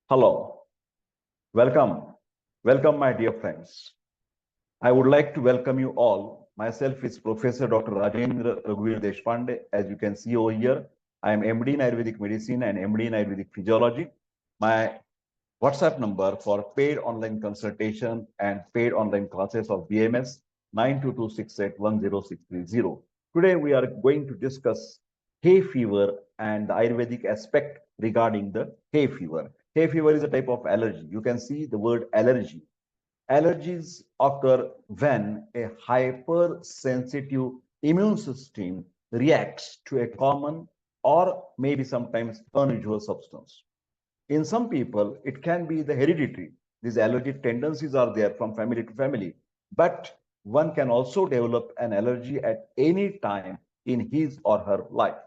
Hello, welcome. Welcome, my dear friends. I would like to welcome you all. Myself is Professor Dr. Rajendra Raghuveer Deshpande. As you can see over here, I am MD in Ayurvedic Medicine and MD in Ayurvedic Physiology. My WhatsApp number for paid online consultation and paid online classes of BMS 9226810630. Today we are going to discuss hay fever and the Ayurvedic aspect regarding the hay fever. Hay fever is a type of allergy. You can see the word allergy. Allergies occur when a hypersensitive immune system reacts to a common or maybe sometimes unusual substance. In some people, it can be the hereditary. These allergic tendencies are there from family to family. But one can also develop an allergy at any time in his or her life.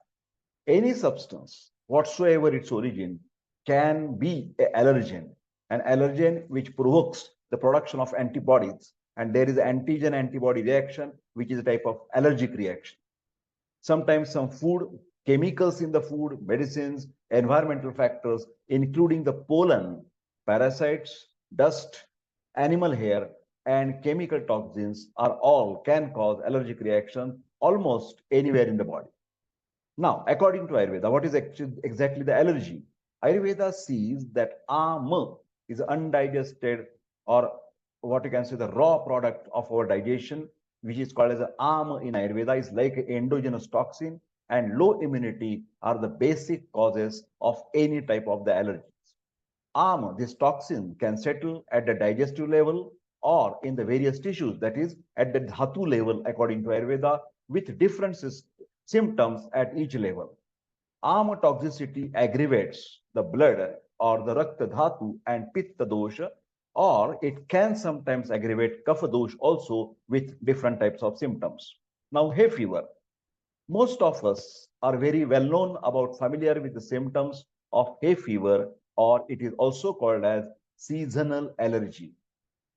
Any substance, whatsoever its origin, can be an allergen which provokes the production of antibodies. And there is an antigen antibody reaction, which is a type of allergic reaction. Sometimes some food, chemicals in the food, medicines, environmental factors, including the pollen, parasites, dust, animal hair, and chemical toxins are all can cause allergic reaction almost anywhere in the body. Now, according to Ayurveda, what is actually exactly the allergy? Ayurveda sees that ama is undigested or what you can say the raw product of our digestion, which is called as an ama in Ayurveda, is like an endogenous toxin, and low immunity are the basic causes of any type of the allergies. This toxin can settle at the digestive level or in the various tissues, that is, at the dhatu level, according to Ayurveda, with different symptoms at each level. Ama toxicity aggravates the blood or the rakta dhatu and pitta dosha, or it can sometimes aggravate kapha dosha also with different types of symptoms. Now, hay fever. Most of us are very well known about familiar with the symptoms of hay fever, or it is also called as seasonal allergy.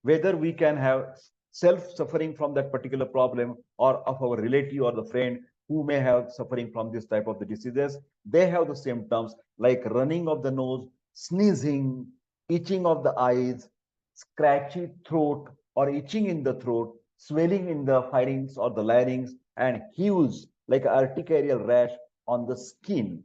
Whether we can have self-suffering from that particular problem or of our relative or the friend who may have suffering from this type of the diseases, they have the symptoms like running of the nose, sneezing, itching of the eyes, scratchy throat or itching in the throat, swelling in the pharynx or the larynx, and hues like urticarial rash on the skin.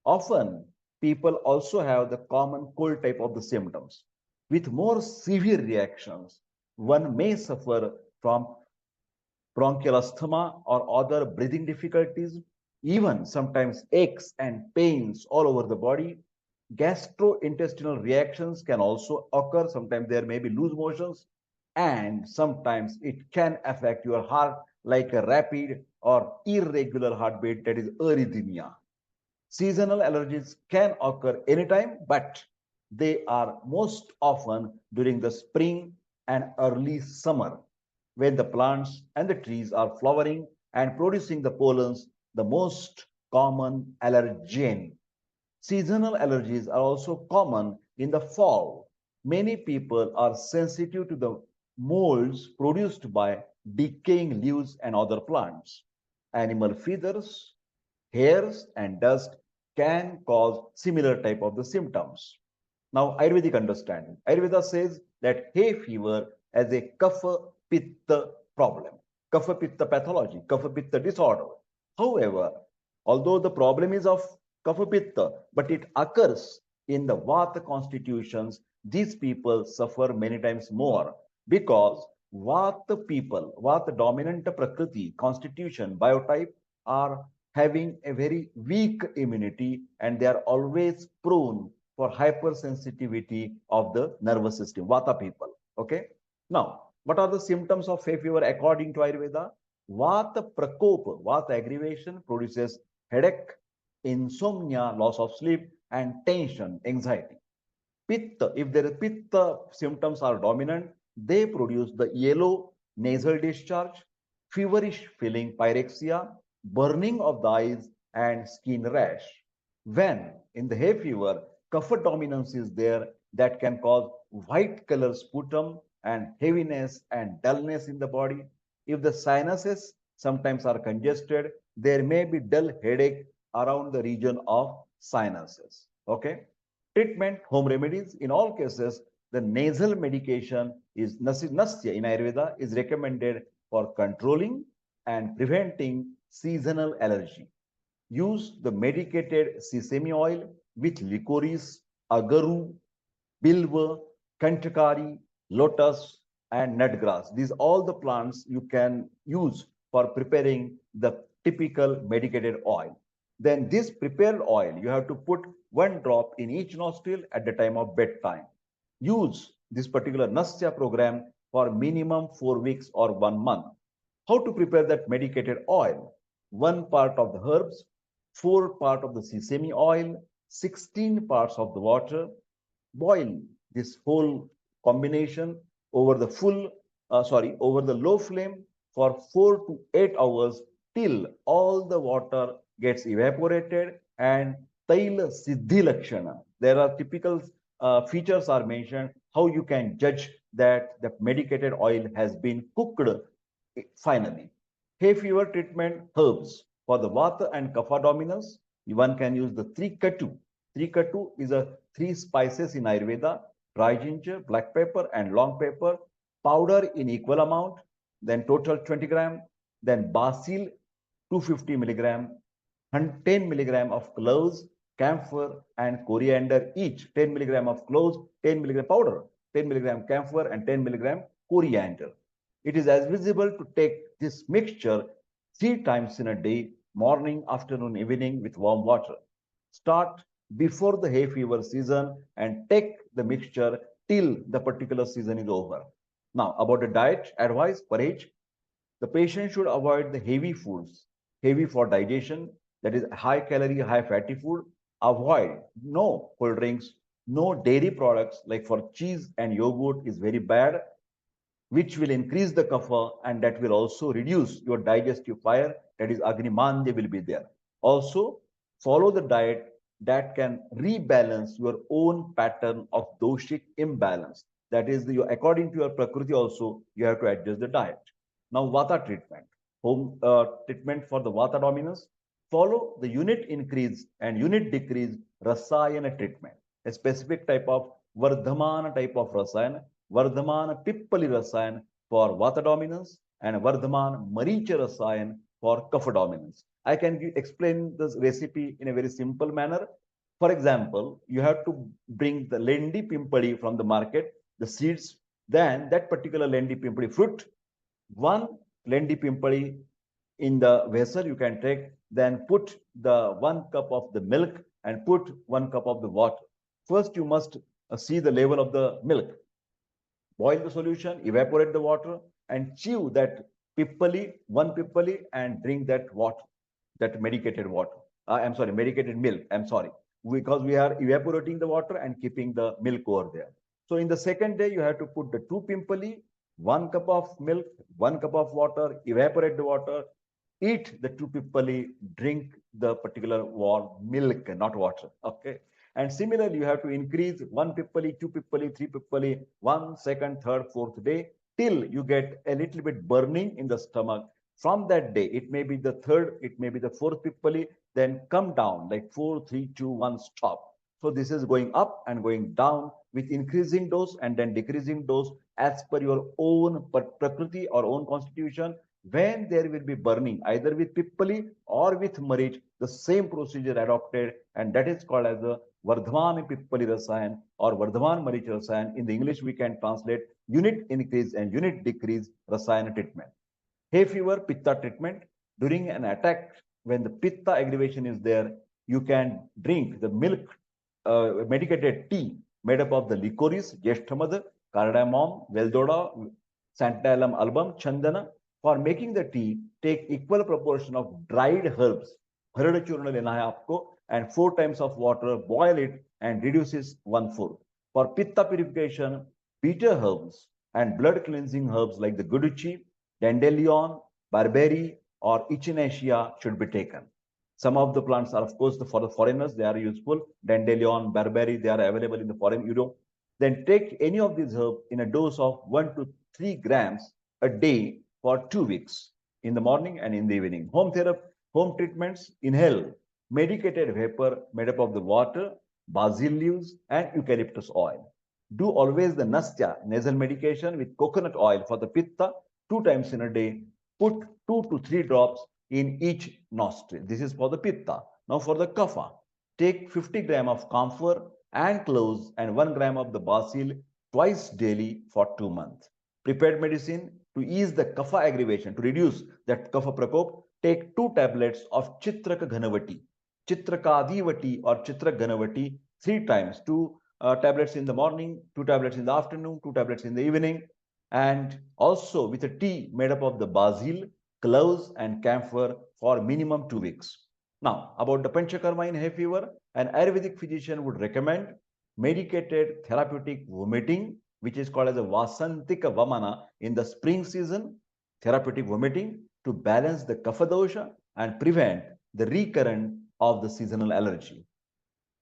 Often, people also have the common cold type of the symptoms. With more severe reactions, one may suffer from bronchial asthma or other breathing difficulties, even sometimes aches and pains all over the body. Gastrointestinal reactions can also occur. Sometimes there may be loose motions, and sometimes it can affect your heart like a rapid or irregular heartbeat, that is arrhythmia. Seasonal allergies can occur anytime, but they are most often during the spring and early summer when the plants and the trees are flowering and producing the pollens, the most common allergen. Seasonal allergies are also common in the fall. Many people are sensitive to the molds produced by decaying leaves and other plants. Animal feathers, hairs, and dust can cause similar type of the symptoms. Now, Ayurvedic understanding. Ayurveda says that hay fever as a Kapha Pitta problem, Kapha Pitta pathology, Kapha Pitta disorder. However, although the problem is of Kapha Pitta, but it occurs in the Vata constitutions, these people suffer many times more because Vata people, Vata dominant Prakriti constitution biotype are having a very weak immunity and they are always prone for hypersensitivity of the nervous system, Vata people. Okay. Now, what are the symptoms of hay fever according to Ayurveda? Vata prakopa, Vata aggravation produces headache, insomnia, loss of sleep, and tension, anxiety. Pitta, if the pitta symptoms are dominant, they produce the yellow nasal discharge, feverish feeling, pyrexia, burning of the eyes, and skin rash. When in the hay fever, kapha dominance is there that can cause white color sputum and heaviness and dullness in the body. If the sinuses sometimes are congested, there may be dull headache around the region of sinuses. Okay. Treatment, home remedies. In all cases, the nasal medication is Nasya in Ayurveda is recommended for controlling and preventing seasonal allergy. Use the medicated sesame oil with licorice, agaru, bilva, kanchakari, lotus, and nutgrass. These all the plants you can use for preparing the typical medicated oil. Then this prepared oil, you have to put one drop in each nostril at the time of bedtime. Use this particular Nasya program for minimum 4 weeks or 1 month. How to prepare that medicated oil? One part of the herbs, four part of the sesame oil, 16 parts of the water. Boil this whole combination over the over the low flame for 4 to 8 hours till all the water gets evaporated and tail siddhi lakshana. There are typical features are mentioned how you can judge that the medicated oil has been cooked finally. Hay fever treatment herbs for the Vata and Kapha dominance. One can use the 3-Katu. 3-Katu is a three spices in Ayurveda: dry ginger, black pepper, and long pepper, powder in equal amount, then total 20 gram, then basil 250 milligram, 10 milligram of cloves, camphor, and coriander each. 10 milligram of cloves, 10 milligram powder, 10 milligram camphor, and 10 milligram coriander. It is advisable to take this mixture 3 times in a day, morning, afternoon, evening, with warm water. Start before the hay fever season and take the mixture till the particular season is over. Now, about the diet advice for age, the patient should avoid the heavy foods, heavy for digestion, that is high calorie, high fatty food. Avoid no cold drinks, no dairy products like for cheese and yogurt is very bad, which will increase the kapha and that will also reduce your digestive fire, that is Agni-manja will be there. Also, follow the diet that can rebalance your own pattern of doshic imbalance. That is, according to your prakriti also, you have to adjust the diet. Now, Vata treatment. Home treatment for the Vata dominance. Follow the unit increase and unit decrease Rasayana treatment. A specific type of Vardhamana type of Rasayana, Vardhaman Pippali Rasayan for Vata dominance and Vardhaman Maricha Rasayan for Kapha dominance. I can explain this recipe in a very simple manner. For example, you have to bring the Lendi Pimpali from the market, the seeds, then that particular Lendi Pimpali fruit, one Lendi Pimpali in the vessel you can take, then put the 1 cup of the milk and put 1 cup of the water. First, you must see the level of the milk. Boil the solution, evaporate the water, and chew that pippali, one pippali, and drink that water, that medicated water. I'm sorry, medicated milk. I'm sorry, because we are evaporating the water and keeping the milk over there. So in the second day, you have to put the 2 pimpali, 1 cup of milk, 1 cup of water, evaporate the water, eat the 2 pippali, drink the particular warm milk, not water. Okay. And similarly, you have to increase 1 pippali, 2 pippali, 3 pippali, 1st, 2nd, 3rd, 4th day till you get a little bit burning in the stomach. From that day, it may be the third, it may be the 4th pippali, then come down like 4, 3, 2, 1, stop. So this is going up and going down with increasing dose and then decreasing dose as per your own prakriti or own constitution. When there will be burning either with pippali or with marich, the same procedure adopted, and that is called as the Vardhaman Pippali Rasayan or Vardhaman Marich Rasayan. In the English, we can translate unit increase and unit decrease Rasayan treatment. Hay fever, Pitta treatment. During an attack, when the Pitta aggravation is there, you can drink the milk medicated tea made up of the licorice, Deshpande, cardamom, veldoda, santalum album, chandana. For making the tea, take equal proportion of dried herbs, हरड़ चूर्ण लेना है आपको, and 4 times of water, boil it and reduces 1/4. For pitta purification, bitter herbs and blood cleansing herbs like the guduchi, dandelion, barberry, or echinacea should be taken. Some of the plants are, of course, for the foreigners, they are useful. Dandelion, barberry, they are available in the foreign Europe. Then take any of these herbs in a dose of 1 to 3 grams a day for 2 weeks, in the morning and in the evening. Home therapy, home treatments, inhale medicated vapor made up of the water, basil leaves, and eucalyptus oil. Do always the Nastya nasal medication with coconut oil for the Pitta 2 times in a day. Put 2 to 3 drops in each nostril. This is for the Pitta. Now for the Kapha, take 50 gram of camphor and cloves and 1 gram of the basil twice daily for 2 months. Prepared medicine to ease the Kapha aggravation, to reduce that Kapha prakop, take 2 tablets of Chitraka Ghanavati, Chitrakadivati or Chitrak Ghanavati 3 times, 2 tablets in the morning, 2 tablets in the afternoon, 2 tablets in the evening, and also with a tea made up of the basil, cloves, and camphor for minimum 2 weeks. Now, about the Panchakarma in hay fever, an Ayurvedic physician would recommend medicated therapeutic vomiting, which is called as a Vasantika Vamana in the spring season, therapeutic vomiting to balance the Kapha dosha and prevent the recurrence of the seasonal allergy.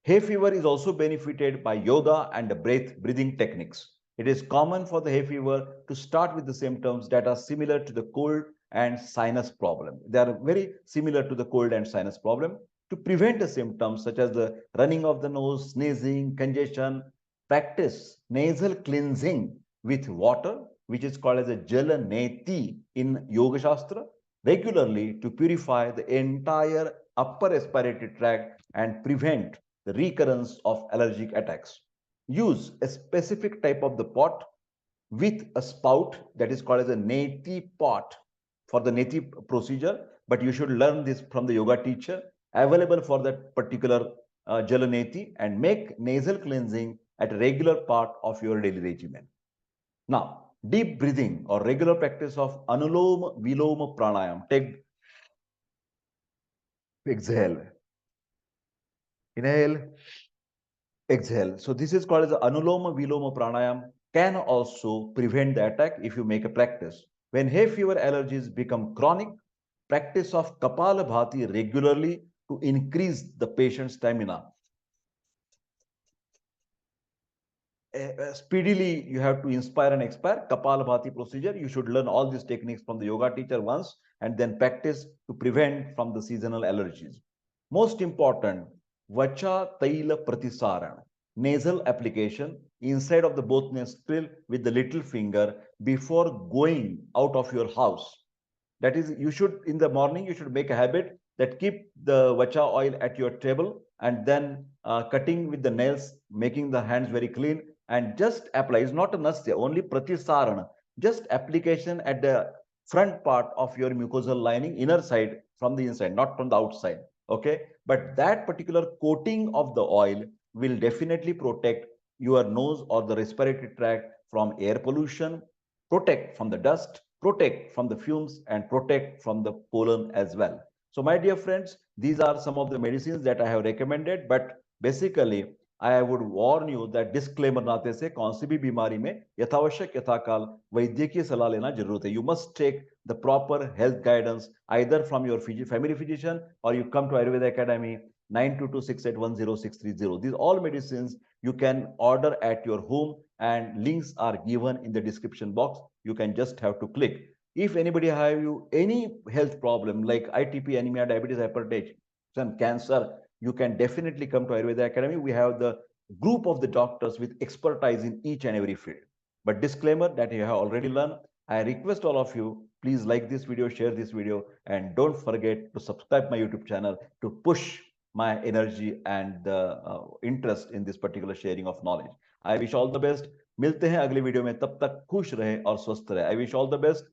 Hay fever is also benefited by yoga and the breathing techniques. It is common for the hay fever to start with the symptoms that are similar to the cold and sinus problem. They are very similar to the cold and sinus problem. To prevent the symptoms such as the running of the nose, sneezing, congestion, practice nasal cleansing with water, which is called as a jala neti in Yoga Shastra, regularly to purify the entire upper respiratory tract and prevent the recurrence of allergic attacks. Use a specific type of the pot with a spout that is called as a neti pot for the neti procedure, but you should learn this from the yoga teacher available for that particular jalaneti and make nasal cleansing at a regular part of your daily regimen. Now, deep breathing or regular practice of anuloma viloma pranayam. Take, exhale, inhale, exhale. So this is called as the Anuloma Viloma Pranayam, can also prevent the attack if you make a practice. When hay fever allergies become chronic, practice of Kapalabhati regularly to increase the patient's stamina. Speedily, you have to inspire and expire. Kapalabhati procedure, you should learn all these techniques from the yoga teacher once and then practice to prevent from the seasonal allergies. Most important, Vacha Taila Pratisarana, nasal application inside of the both nostril with the little finger before going out of your house. That is, you should, in the morning, you should make a habit that keep the Vacha oil at your table and then cutting with the nails, making the hands very clean and just apply. It's not a nasya, only pratisarana, just application at the front part of your mucosal lining, inner side from the inside, not from the outside. Okay, but that particular coating of the oil will definitely protect your nose or the respiratory tract from air pollution, protect from the dust, protect from the fumes, and protect from the pollen as well. So my dear friends, these are some of the medicines that I have recommended, but basically I would warn you that disclaimer नाते से कौन सी भी बीमारी में यथावश्यक यथाकाल वैद्यकीय सलाह लेना जरूरत है. You must take the proper health guidance either from your family physician or you come to Ayurveda Academy 9226810630. These all medicines you can order at your home and links are given in the description box. You can just have to click. If anybody have you any health problem like ITP, anemia, diabetes, hypertension, cancer, you can definitely come to Ayurveda Academy. We have the group of the doctors with expertise in each and every field. But disclaimer that you have already learned. I request all of you, please like this video, share this video, and don't forget to subscribe my YouTube channel to push my energy and the interest in this particular sharing of knowledge. I wish all the best. मिलते हैं अगले video में, तब तक खुश रहे और स्वस्थ रहे. I wish all the best.